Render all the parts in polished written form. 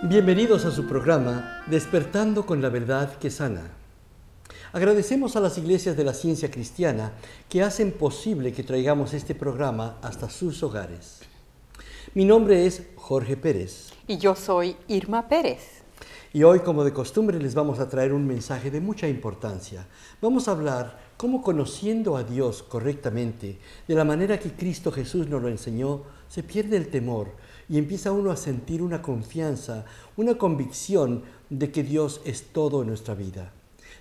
Bienvenidos a su programa Despertando con la Verdad que Sana. Agradecemos a las iglesias de la ciencia cristiana que hacen posible que traigamos este programa hasta sus hogares. Mi nombre es Jorge Pérez. Y yo soy Irma Pérez. Y hoy, como de costumbre, les vamos a traer un mensaje de mucha importancia. Vamos a hablar cómo, conociendo a Dios correctamente, de la manera que Cristo Jesús nos lo enseñó, se pierde el temor y empieza uno a sentir una confianza, una convicción de que Dios es todo en nuestra vida,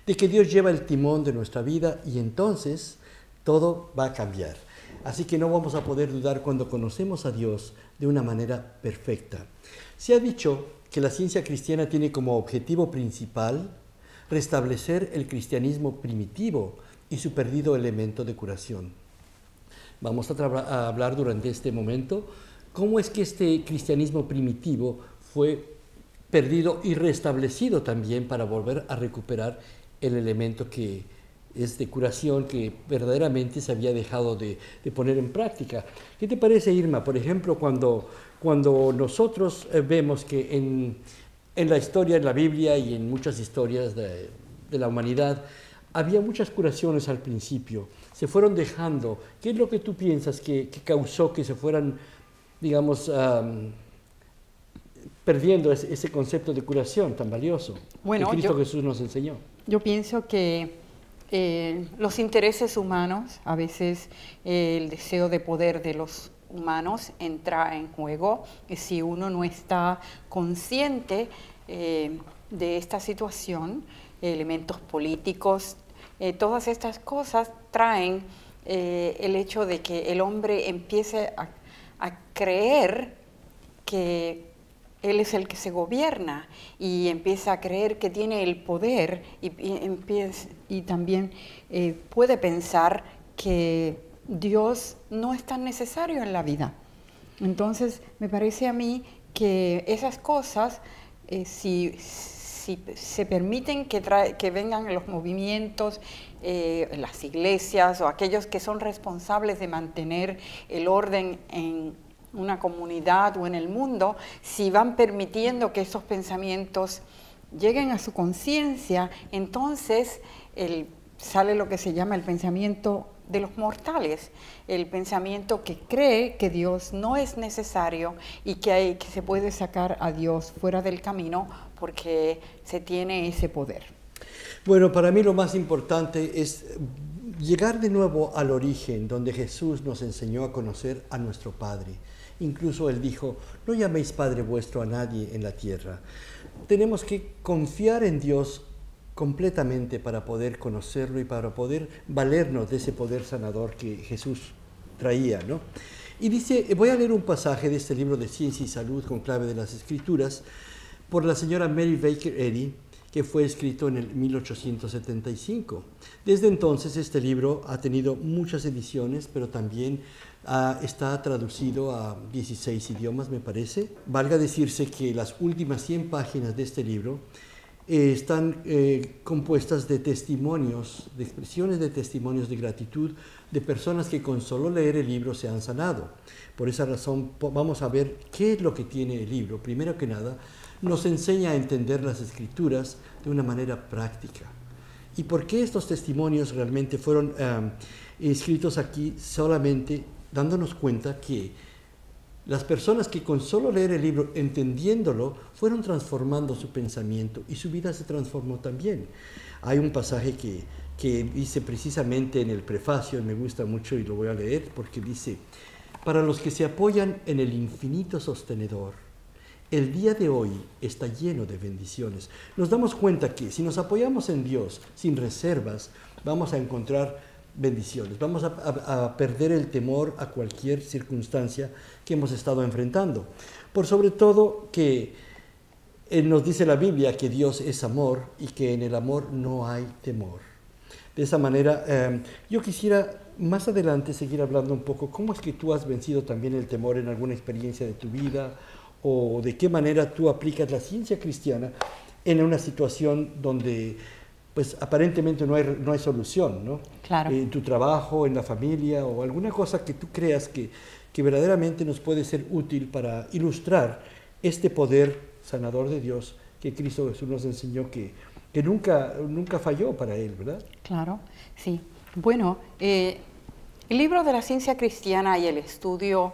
de que Dios lleva el timón de nuestra vida y entonces todo va a cambiar. Así que no vamos a poder dudar cuando conocemos a Dios de una manera perfecta. Se ha dicho que la ciencia cristiana tiene como objetivo principal restablecer el cristianismo primitivo y su perdido elemento de curación. Vamos a hablar durante este momento cómo es que este cristianismo primitivo fue perdido y restablecido también para volver a recuperar el elemento que es de curación que verdaderamente se había dejado de poner en práctica. ¿Qué te parece, Irma? Por ejemplo, cuando nosotros vemos que en la historia, en la Biblia y en muchas historias de la humanidad, había muchas curaciones al principio, se fueron dejando. ¿Qué es lo que tú piensas que causó que se fueran, digamos, perdiendo ese concepto de curación tan valioso que Cristo Jesús nos enseñó? Yo pienso que los intereses humanos, a veces el deseo de poder de los humanos entra en juego si uno no está consciente de esta situación. Elementos políticos, todas estas cosas traen el hecho de que el hombre empiece a creer que él es el que se gobierna y empieza a creer que tiene el poder y también puede pensar que Dios no es tan necesario en la vida. Entonces, me parece a mí que esas cosas, si se permiten que vengan los movimientos, las iglesias o aquellos que son responsables de mantener el orden en una comunidad o en el mundo, si van permitiendo que esos pensamientos lleguen a su conciencia, entonces sale lo que se llama el pensamiento de los mortales, el pensamiento que cree que Dios no es necesario y que se puede sacar a Dios fuera del camino porque se tiene ese poder. Bueno, para mí lo más importante es llegar de nuevo al origen, donde Jesús nos enseñó a conocer a nuestro Padre. Incluso Él dijo, no llaméis Padre vuestro a nadie en la tierra. Tenemos que confiar en Dios completamente para poder conocerlo y para poder valernos de ese poder sanador que Jesús traía, ¿no? Y dice, voy a leer un pasaje de este libro de Ciencia y Salud con clave de las Escrituras por la señora Mary Baker Eddy, que fue escrito en el 1875. Desde entonces este libro ha tenido muchas ediciones, pero también está traducido a 16 idiomas, me parece. Valga decirse que las últimas 100 páginas de este libro están compuestas de testimonios, de expresiones de testimonios de gratitud de personas que con solo leer el libro se han sanado. Por esa razón vamos a ver qué es lo que tiene el libro. Primero que nada, nos enseña a entender las Escrituras de una manera práctica. ¿Y por qué estos testimonios realmente fueron escritos aquí? Solamente dándonos cuenta que las personas que con solo leer el libro, entendiéndolo, fueron transformando su pensamiento y su vida se transformó también. Hay un pasaje que dice precisamente en el prefacio, me gusta mucho y lo voy a leer, porque dice, para los que se apoyan en el infinito sostenedor, el día de hoy está lleno de bendiciones. Nos damos cuenta que si nos apoyamos en Dios sin reservas, vamos a encontrar bendiciones. Vamos a perder el temor a cualquier circunstancia que hemos estado enfrentando. Por sobre todo que nos dice la Biblia que Dios es amor y que en el amor no hay temor. De esa manera, yo quisiera más adelante seguir hablando un poco cómo es que tú has vencido también el temor en alguna experiencia de tu vida o de qué manera tú aplicas la ciencia cristiana en una situación donde pues aparentemente no hay solución, ¿no? Claro. En tu trabajo, en la familia o alguna cosa que tú creas que verdaderamente nos puede ser útil para ilustrar este poder sanador de Dios, que Cristo Jesús nos enseñó que nunca falló para él, ¿verdad? Claro, sí. Bueno, el libro de la ciencia cristiana y el estudio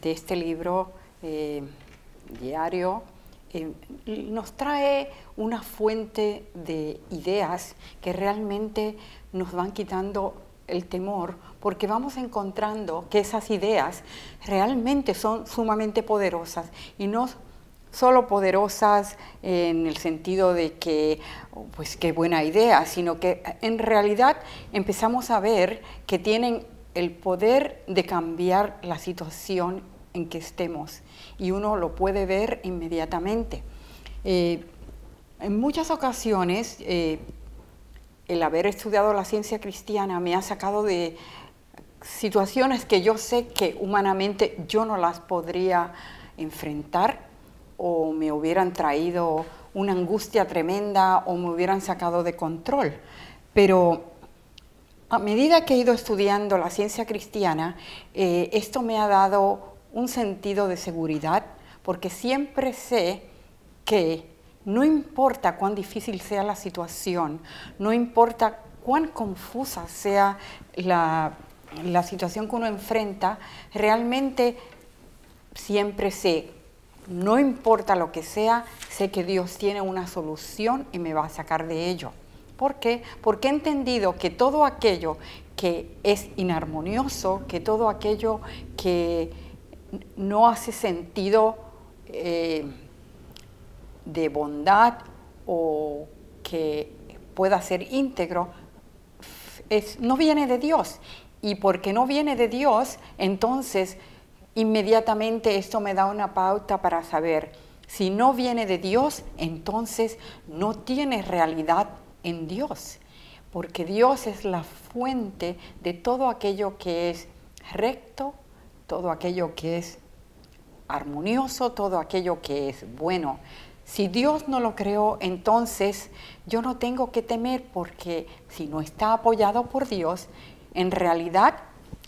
de este libro diario nos trae una fuente de ideas que realmente nos van quitando el temor, porque vamos encontrando que esas ideas realmente son sumamente poderosas, y no solo poderosas en el sentido de que, pues qué buena idea, sino que en realidad empezamos a ver que tienen el poder de cambiar la situación en que estemos, y uno lo puede ver inmediatamente. En muchas ocasiones, el haber estudiado la ciencia cristiana me ha sacado de situaciones que yo sé que humanamente yo no las podría enfrentar, o me hubieran traído una angustia tremenda, o me hubieran sacado de control. Pero a medida que he ido estudiando la ciencia cristiana, esto me ha dado un sentido de seguridad, porque siempre sé que no importa cuán difícil sea la situación, no importa cuán confusa sea la situación que uno enfrenta, realmente siempre sé, no importa lo que sea, sé que Dios tiene una solución y me va a sacar de ello. ¿Por qué? Porque he entendido que todo aquello que es inarmonioso, que todo aquello que no hace sentido de bondad o que pueda ser íntegro, no viene de Dios. Y porque no viene de Dios, entonces inmediatamente esto me da una pauta para saber, si no viene de Dios, entonces no tiene realidad en Dios, porque Dios es la fuente de todo aquello que es recto, todo aquello que es armonioso, todo aquello que es bueno. Si Dios no lo creó, entonces yo no tengo que temer, porque si no está apoyado por Dios, en realidad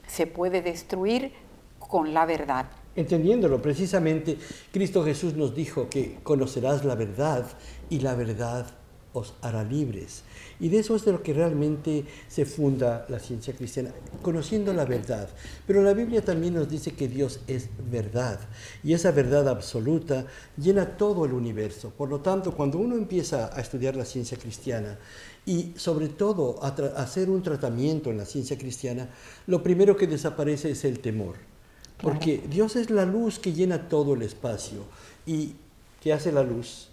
se puede destruir con la verdad. Entendiéndolo, precisamente, Cristo Jesús nos dijo que conocerás la verdad y la verdad os hará libres. Y de eso es de lo que realmente se funda la ciencia cristiana, conociendo la verdad. Pero la Biblia también nos dice que Dios es verdad, y esa verdad absoluta llena todo el universo. Por lo tanto, cuando uno empieza a estudiar la ciencia cristiana, y sobre todo a hacer un tratamiento en la ciencia cristiana, lo primero que desaparece es el temor. Porque Dios es la luz que llena todo el espacio. ¿Y qué hace la luz?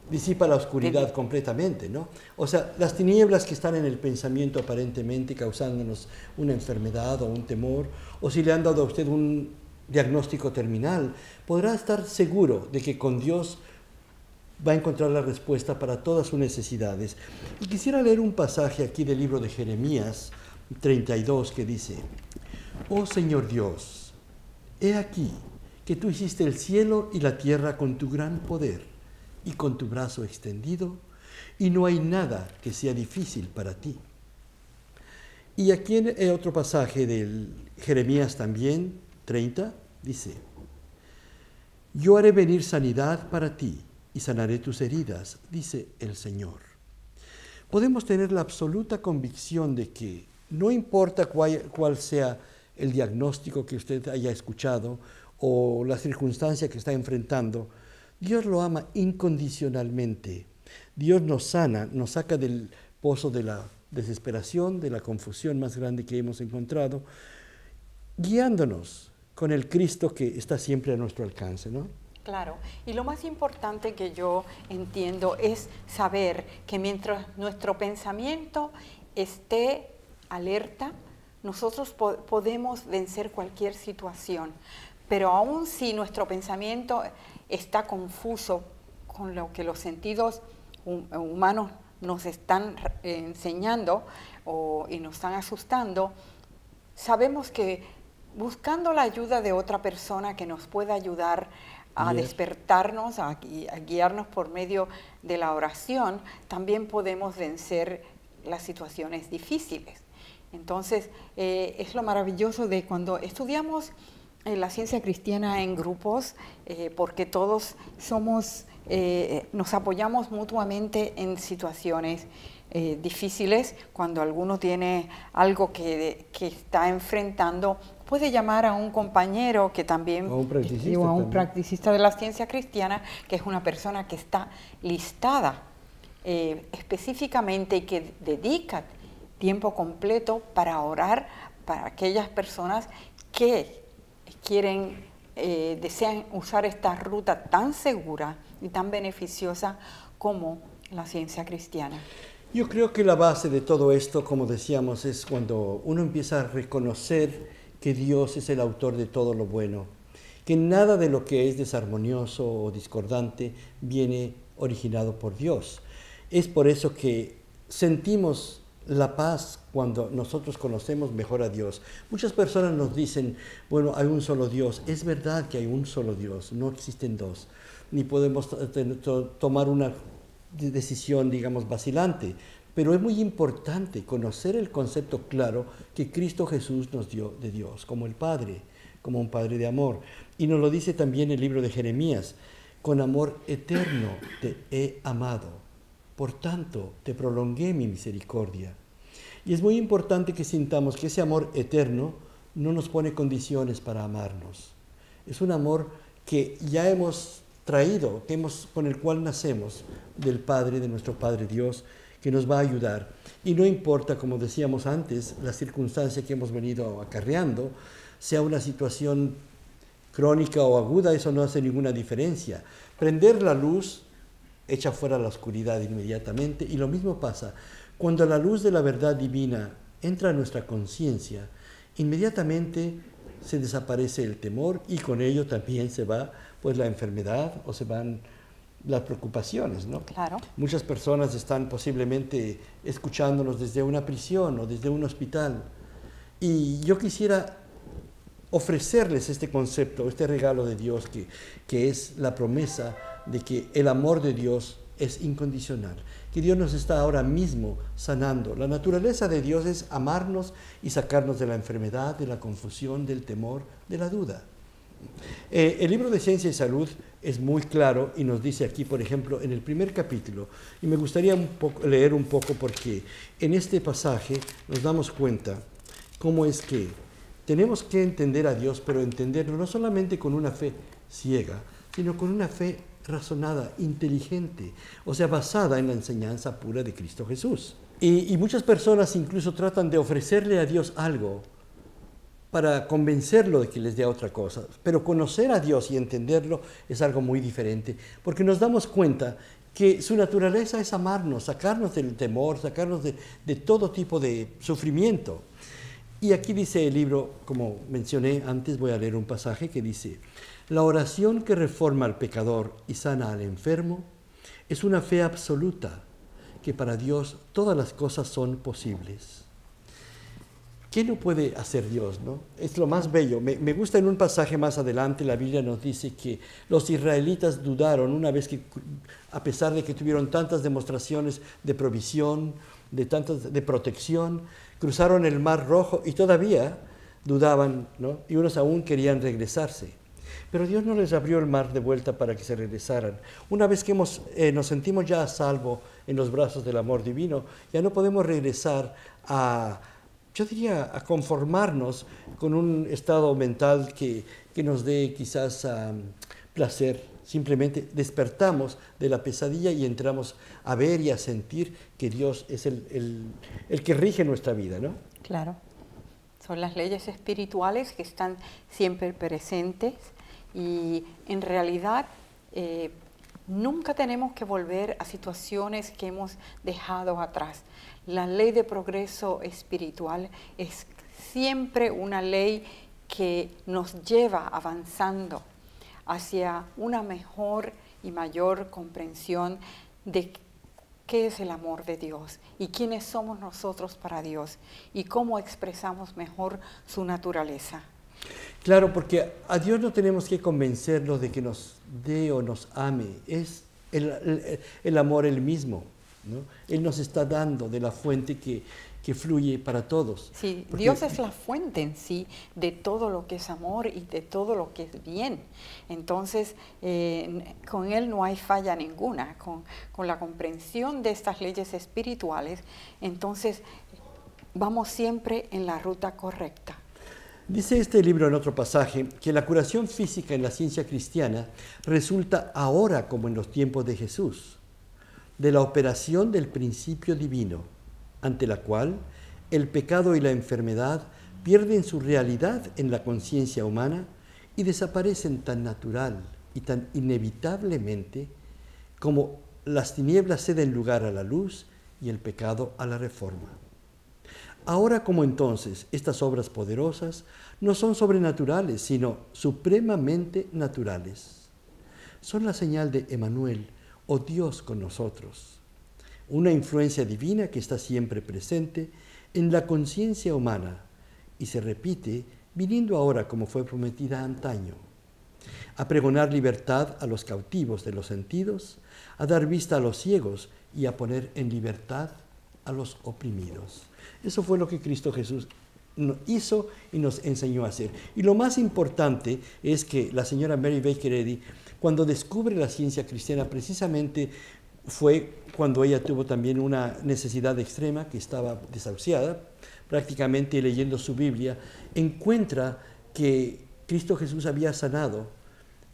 Disipa la oscuridad completamente, ¿no? O sea, las tinieblas que están en el pensamiento aparentemente causándonos una enfermedad o un temor, o si le han dado a usted un diagnóstico terminal, podrá estar seguro de que con Dios va a encontrar la respuesta para todas sus necesidades. Y quisiera leer un pasaje aquí del libro de Jeremías 32 que dice: Oh Señor Dios, he aquí que tú hiciste el cielo y la tierra con tu gran poder y con tu brazo extendido, y no hay nada que sea difícil para ti. Y aquí en otro pasaje del Jeremías también, 30, dice: Yo haré venir sanidad para ti y sanaré tus heridas, dice el Señor. Podemos tener la absoluta convicción de que no importa cuál sea el diagnóstico que usted haya escuchado o la circunstancia que está enfrentando, Dios lo ama incondicionalmente. Dios nos sana, nos saca del pozo de la desesperación, de la confusión más grande que hemos encontrado, guiándonos con el Cristo que está siempre a nuestro alcance, ¿no? Claro, y lo más importante que yo entiendo es saber que mientras nuestro pensamiento esté alerta, nosotros podemos vencer cualquier situación. Pero aun si nuestro pensamiento está confuso con lo que los sentidos humanos nos están enseñando y nos están asustando, sabemos que buscando la ayuda de otra persona que nos pueda ayudar a despertarnos, a guiarnos por medio de la oración, también podemos vencer las situaciones difíciles. Entonces, es lo maravilloso de cuando estudiamos la ciencia cristiana en grupos, porque todos nos apoyamos mutuamente en situaciones difíciles. Cuando alguno tiene algo que está enfrentando, puede llamar a un compañero que también, o a un practicista de la ciencia cristiana, que es una persona que está listada específicamente y que dedica tiempo completo para orar para aquellas personas que desean usar esta ruta tan segura y tan beneficiosa como la ciencia cristiana. Yo creo que la base de todo esto, como decíamos, es cuando uno empieza a reconocer que Dios es el autor de todo lo bueno, que nada de lo que es desarmonioso o discordante viene originado por Dios. Es por eso que sentimos la paz cuando nosotros conocemos mejor a Dios. Muchas personas nos dicen, bueno, hay un solo Dios. Es verdad que hay un solo Dios, no existen dos, ni podemos tomar una decisión, digamos, vacilante, pero es muy importante conocer el concepto claro que Cristo Jesús nos dio de Dios, como el Padre, como un Padre de amor. Y nos lo dice también el libro de Jeremías: con amor eterno te he amado, por tanto te prolongué mi misericordia. Y es muy importante que sintamos que ese amor eterno no nos pone condiciones para amarnos. Es un amor que ya hemos traído, con el cual nacemos del Padre, de nuestro Padre Dios, que nos va a ayudar. Y no importa, como decíamos antes, la circunstancia que hemos venido acarreando, sea una situación crónica o aguda, eso no hace ninguna diferencia. Prender la luz echa fuera la oscuridad inmediatamente, y lo mismo pasa cuando la luz de la verdad divina entra a nuestra conciencia. Inmediatamente se desaparece el temor, y con ello también se va pues la enfermedad, o se van las preocupaciones, ¿no? Claro. Muchas personas están posiblemente escuchándonos desde una prisión o desde un hospital, y yo quisiera ofrecerles este concepto, este regalo de Dios, que es la promesa de que el amor de Dios es incondicional, que Dios nos está ahora mismo sanando. La naturaleza de Dios es amarnos y sacarnos de la enfermedad, de la confusión, del temor, de la duda. El libro de Ciencia y Salud es muy claro y nos dice aquí, por ejemplo, en el primer capítulo, y me gustaría leer un poco, porque en este pasaje nos damos cuenta cómo es que tenemos que entender a Dios, pero entenderlo no solamente con una fe ciega, sino con una fe razonada, inteligente, o sea, basada en la enseñanza pura de Cristo Jesús. Y muchas personas incluso tratan de ofrecerle a Dios algo para convencerlo de que les dé otra cosa. Pero conocer a Dios y entenderlo es algo muy diferente, porque nos damos cuenta que su naturaleza es amarnos, sacarnos del temor, sacarnos de todo tipo de sufrimiento. Y aquí dice el libro, como mencioné antes, voy a leer un pasaje que dice: la oración que reforma al pecador y sana al enfermo es una fe absoluta, que para Dios todas las cosas son posibles. ¿Qué no puede hacer Dios, no? Es lo más bello. Me gusta, en un pasaje más adelante, la Biblia nos dice que los israelitas dudaron una vez que, a pesar de que tuvieron tantas demostraciones de provisión, de protección, cruzaron el Mar Rojo y todavía dudaban, ¿no? Y unos aún querían regresarse. Pero Dios no les abrió el mar de vuelta para que se regresaran. Una vez que nos sentimos ya a salvo en los brazos del amor divino, ya no podemos regresar yo diría, a conformarnos con un estado mental que nos dé quizás placer. Simplemente despertamos de la pesadilla y entramos a ver y a sentir que Dios es el que rige nuestra vida, ¿no? Claro. Son las leyes espirituales que están siempre presentes, y en realidad nunca tenemos que volver a situaciones que hemos dejado atrás. La ley de progreso espiritual es siempre una ley que nos lleva avanzando hacia una mejor y mayor comprensión de qué es el amor de Dios y quiénes somos nosotros para Dios y cómo expresamos mejor su naturaleza. Claro, porque a Dios no tenemos que convencernos de que nos dé o nos ame. Es el amor el mismo, ¿no? Él nos está dando de la fuente que que fluye para todos. Sí, Porque Dios es la fuente en sí de todo lo que es amor y de todo lo que es bien. Entonces, con Él no hay falla ninguna. Con la comprensión de estas leyes espirituales, entonces vamos siempre en la ruta correcta. dice este libro en otro pasaje que la curación física en la ciencia cristiana resulta ahora como en los tiempos de Jesús, de la operación del principio divino, ante la cual el pecado y la enfermedad pierden su realidad en la conciencia humana y desaparecen tan natural y tan inevitablemente como las tinieblas ceden lugar a la luz y el pecado a la reforma. Ahora como entonces, estas obras poderosas no son sobrenaturales, sino supremamente naturales. Son la señal de Emmanuel, o Dios con nosotros, una influencia divina que está siempre presente en la conciencia humana y se repite viniendo ahora como fue prometida antaño, a pregonar libertad a los cautivos de los sentidos, a dar vista a los ciegos y a poner en libertad a los oprimidos. Eso fue lo que Cristo Jesús hizo y nos enseñó a hacer. Y lo más importante es que la señora Mary Baker Eddy, cuando descubre la ciencia cristiana, precisamente fue cuando ella tuvo también una necesidad extrema, que estaba desahuciada, prácticamente leyendo su Biblia, encuentra que Cristo Jesús había sanado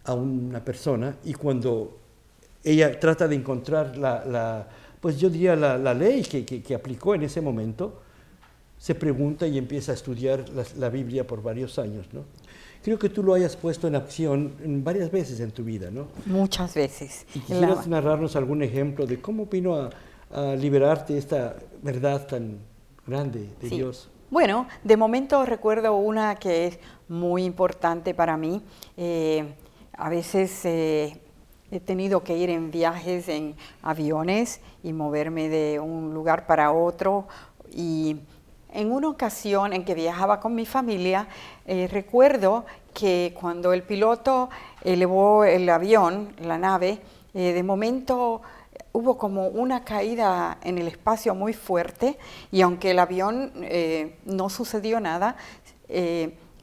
a una persona, y cuando ella trata de encontrar pues yo diría la ley que aplicó en ese momento, se pregunta y empieza a estudiar la Biblia por varios años, ¿no? Creo que tú lo hayas puesto en acción varias veces en tu vida, ¿no? Muchas veces. ¿Y quisieras narrarnos algún ejemplo de cómo vino a liberarte esta verdad tan grande de Dios? Bueno, de momento recuerdo una que es muy importante para mí. A veces he tenido que ir en viajes en aviones y moverme de un lugar para otro, y en una ocasión en que viajaba con mi familia, recuerdo que cuando el piloto elevó el avión, la nave, de momento hubo como una caída en el espacio muy fuerte, y aunque el avión no sucedió nada,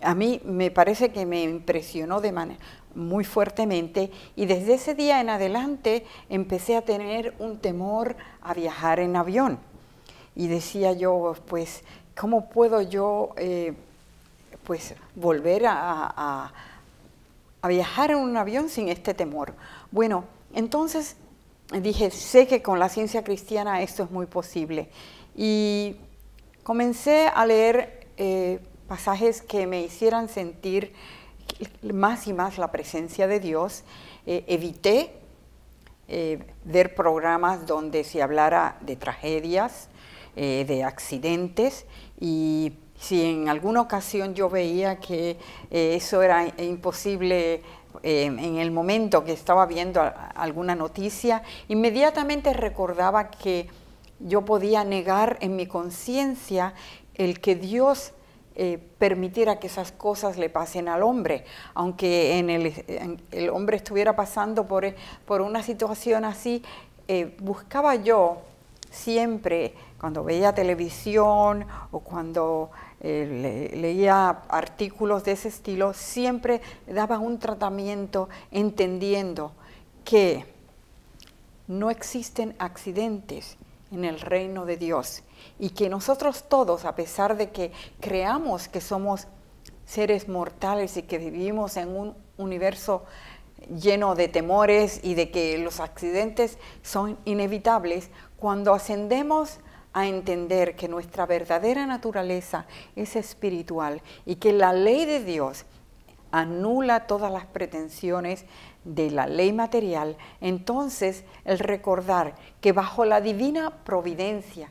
a mí me parece que me impresionó de manera muy fuertemente, y desde ese día en adelante empecé a tener un temor a viajar en avión. Y decía yo, pues, ¿cómo puedo yo pues volver a viajar en un avión sin este temor? Bueno, entonces dije, sé que con la ciencia cristiana esto es muy posible. Y comencé a leer pasajes que me hicieran sentir más y más la presencia de Dios. Evité ver programas donde se hablara de tragedias, de accidentes, y si en alguna ocasión yo veía que eso era imposible en el momento que estaba viendo alguna noticia, inmediatamente recordaba que yo podía negar en mi conciencia el que Dios permitiera que esas cosas le pasen al hombre, aunque el hombre estuviera pasando por una situación así. Buscaba yo siempre, cuando veía televisión o cuando leía artículos de ese estilo, siempre daba un tratamiento entendiendo que no existen accidentes en el reino de Dios, y que nosotros todos, a pesar de que creamos que somos seres mortales y que vivimos en un universo lleno de temores y de que los accidentes son inevitables, cuando ascendemos a entender que nuestra verdadera naturaleza es espiritual y que la ley de Dios anula todas las pretensiones de la ley material, entonces el recordar que bajo la divina providencia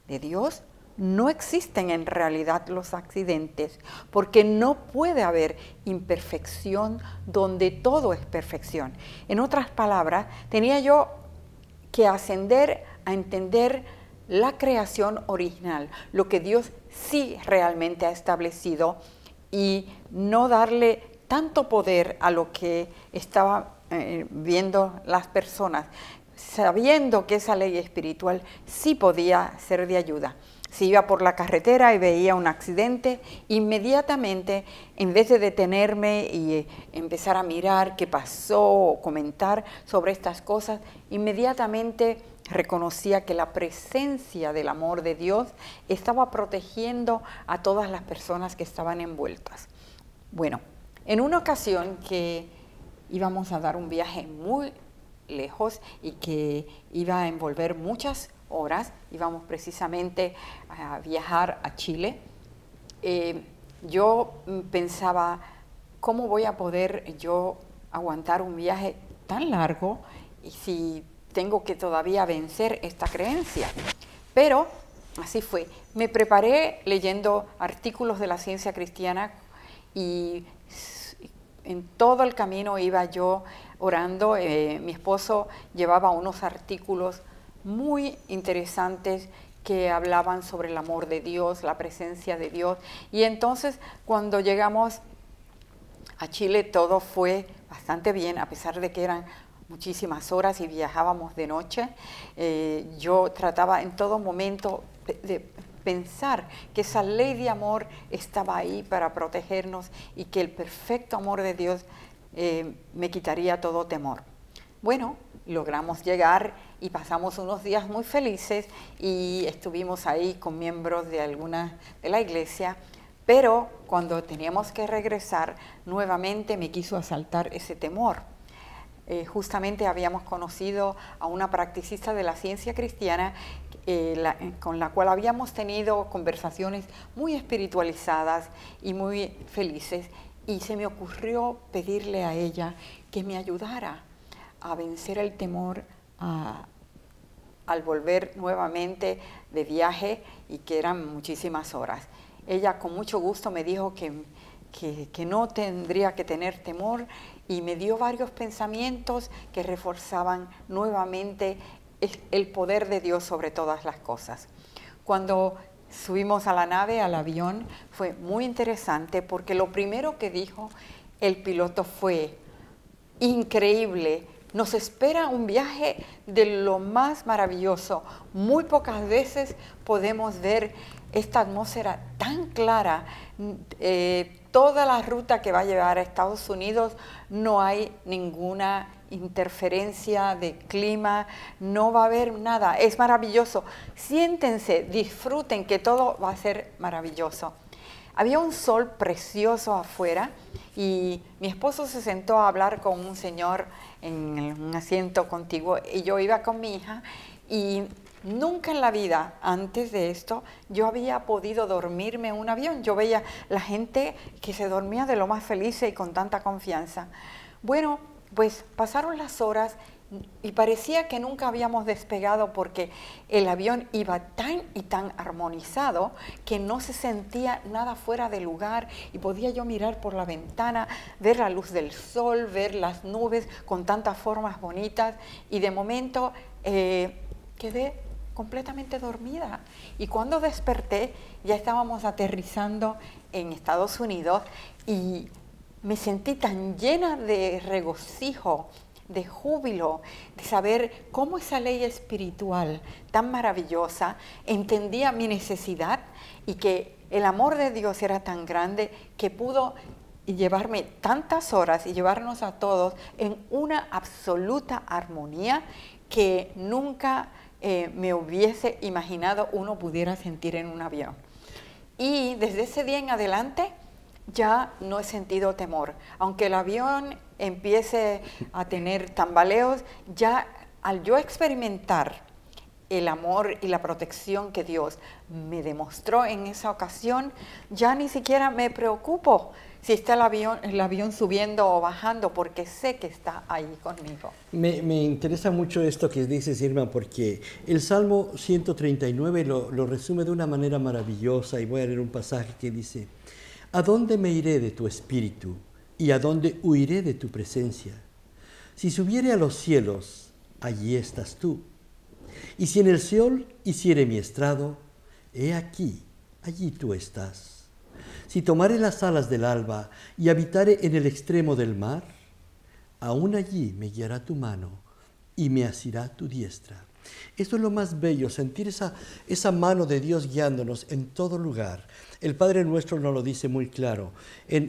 de Dios no existen en realidad los accidentes, porque no puede haber imperfección donde todo es perfección. En otras palabras, tenía yo que ascender a entender la creación original, lo que Dios sí realmente ha establecido, y no darle tanto poder a lo que estaban viendo las personas, sabiendo que esa ley espiritual sí podía ser de ayuda. Si iba por la carretera y veía un accidente, inmediatamente, en vez de detenerme y empezar a mirar qué pasó o comentar sobre estas cosas, inmediatamente reconocía que la presencia del amor de Dios estaba protegiendo a todas las personas que estaban envueltas. Bueno, en una ocasión que íbamos a dar un viaje muy lejos y que iba a envolver muchas horas, íbamos precisamente a viajar a Chile, yo pensaba, ¿cómo voy a poder yo aguantar un viaje tan largo y si tengo que todavía vencer esta creencia? Pero así fue. Me preparé leyendo artículos de la ciencia cristiana y en todo el camino iba yo orando. Mi esposo llevaba unos artículos muy interesantes que hablaban sobre el amor de Dios, la presencia de Dios. Y entonces cuando llegamos a Chile todo fue bastante bien, a pesar de que eran muchísimas horas y viajábamos de noche. Yo trataba en todo momento de pensar que esa ley de amor estaba ahí para protegernos y que el perfecto amor de Dios me quitaría todo temor. Bueno, logramos llegar y pasamos unos días muy felices y estuvimos ahí con miembros de alguna de la iglesia, pero cuando teníamos que regresar nuevamente me quiso asaltar ese temor. Justamente habíamos conocido a una practicista de la ciencia cristiana con la cual habíamos tenido conversaciones muy espiritualizadas y muy felices, y se me ocurrió pedirle a ella que me ayudara a vencer el temor al volver nuevamente de viaje y que eran muchísimas horas. Ella con mucho gusto me dijo que no tendría que tener temor y me dio varios pensamientos que reforzaban nuevamente el poder de Dios sobre todas las cosas. Cuando subimos a la nave, al avión, fue muy interesante porque lo primero que dijo el piloto fue: increíble, nos espera un viaje de lo más maravilloso. Muy pocas veces podemos ver esta atmósfera tan clara. Toda la ruta que va a llevar a Estados Unidos no hay ninguna interferencia de clima, no va a haber nada, es maravilloso. Siéntense, disfruten que todo va a ser maravilloso. Había un sol precioso afuera y mi esposo se sentó a hablar con un señor en un asiento contiguo y yo iba con mi hija, y nunca en la vida antes de esto yo había podido dormirme en un avión. Yo veía la gente que se dormía de lo más feliz y con tanta confianza. Bueno, pues pasaron las horas y parecía que nunca habíamos despegado porque el avión iba tan y tan armonizado que no se sentía nada fuera de lugar y podía yo mirar por la ventana, ver la luz del sol, ver las nubes con tantas formas bonitas, y de momento quedé completamente dormida. Y cuando desperté ya estábamos aterrizando en Estados Unidos y me sentí tan llena de regocijo, de júbilo, de saber cómo esa ley espiritual tan maravillosa entendía mi necesidad y que el amor de Dios era tan grande que pudo llevarme tantas horas y llevarnos a todos en una absoluta armonía que nunca me hubiese imaginado uno pudiera sentir en un avión. Y desde ese día en adelante ya no he sentido temor. Aunque el avión empiece a tener tambaleos, ya al yo experimentar el amor y la protección que Dios me demostró en esa ocasión, ya ni siquiera me preocupo si está el avión subiendo o bajando, porque sé que está ahí conmigo. Me interesa mucho esto que dices, Irma, porque el Salmo 139 lo resume de una manera maravillosa, y voy a leer un pasaje que dice: ¿a dónde me iré de tu espíritu? ¿Y a dónde huiré de tu presencia? Si subiere a los cielos, allí estás tú. Y si en el Seol hiciere mi estrado, he aquí, allí tú estás. Si tomare las alas del alba y habitare en el extremo del mar, aún allí me guiará tu mano y me asirá tu diestra. Esto es lo más bello, sentir esa mano de Dios guiándonos en todo lugar. El Padre Nuestro nos lo dice muy claro.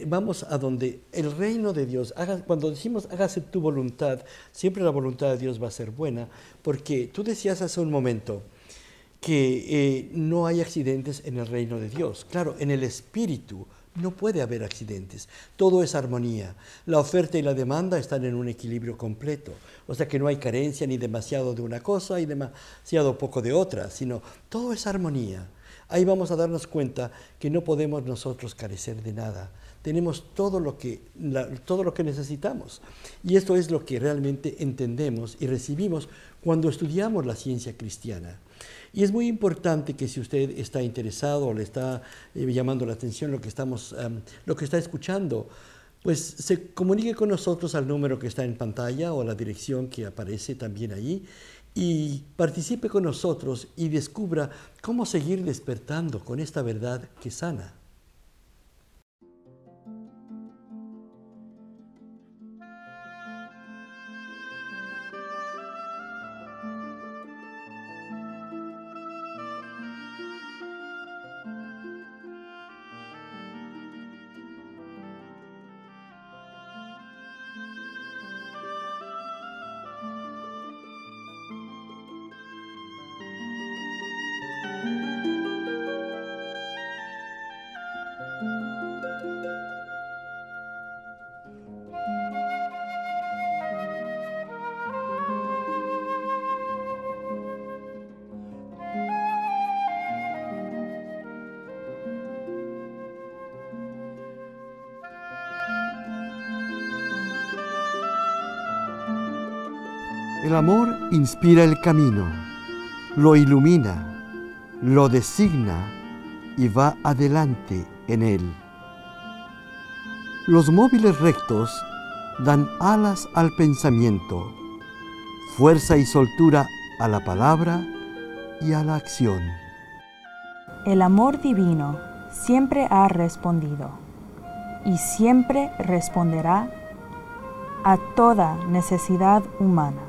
Vamos a donde el reino de Dios, cuando decimos hágase tu voluntad, siempre la voluntad de Dios va a ser buena, porque tú decías hace un momento que no hay accidentes en el reino de Dios. Claro, en el Espíritu no puede haber accidentes, todo es armonía. La oferta y la demanda están en un equilibrio completo, o sea que no hay carencia ni demasiado de una cosa y demasiado poco de otra, sino todo es armonía. Ahí vamos a darnos cuenta que no podemos nosotros carecer de nada. Tenemos todo lo que necesitamos. Y esto es lo que realmente entendemos y recibimos cuando estudiamos la ciencia cristiana. Y es muy importante que si usted está interesado o le está llamando la atención lo que está escuchando, pues se comunique con nosotros al número que está en pantalla o a la dirección que aparece también allí y participe con nosotros y descubra cómo seguir despertando con esta verdad que sana. El amor inspira el camino, lo ilumina, lo designa y va adelante en él. Los móviles rectos dan alas al pensamiento, fuerza y soltura a la palabra y a la acción. El amor divino siempre ha respondido y siempre responderá a toda necesidad humana.